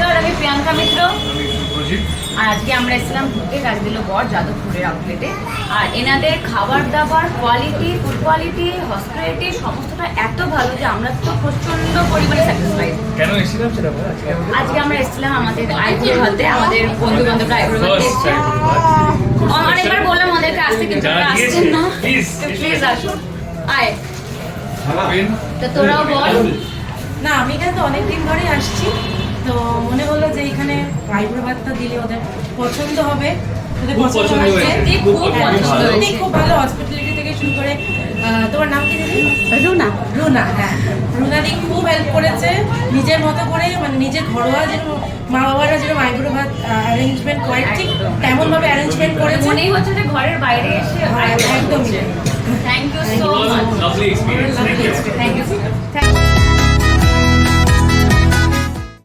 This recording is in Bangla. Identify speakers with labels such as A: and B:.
A: নমস্কার, আমি প্রিয়াঙ্কা মিত্র। আর আজকে আমরা এসেছিলাম ঘুরতে কাজদিল গড় যাদবপুরের আউটলেটে। আর এনাদের খাবার দাবার কোয়ালিটি, ফুড কোয়ালিটি, হসপিটালিটি সমস্তটা এত ভালো যে আমরা তো প্রচন্ড পরিমাণে স্যাটিসফাইড।
B: কেন এসেছিলাম সেটা বল।
A: আজকে আমরা এসেছিলাম আমাদের আইব্রো ভাতে, আমাদের বন্ধু বান্ধবরা আইব্রো ভাতে এসেছে। অনেকবার বললাম আমাদেরকে আসতে, কিন্তু ওরা আসছেন না। প্লিজ আসুন, আয়। তো তোরাও বল।
C: না, আমি এখানে তো অনেকদিন ধরেই আসছি, তো মনে হলো যে এখানে আইব্রো ভাতটা দিলে ওদের পছন্দ হবে। ওদের পছন্দ হয়েছে, খুব ভালো। হসপিটালিটি থেকে শুরু করে, তোমার নাম কি দিদি? রুনা। রুনা, হ্যাঁ, রুনা দি খুব হেল্প করেছে নিজের মতো করে, মানে নিজের ঘরোয়া যেরকম মা বাবারা যেরকম আইব্রো ভাত অ্যারেঞ্জমেন্ট করে ঠিক তেমন ভাবে অ্যারেঞ্জমেন্ট করেছে।
A: মনেই হচ্ছে যে ঘরের বাইরে এসে
C: একদম।
A: Thank you so much.
B: Lovely experience.
A: Thank you.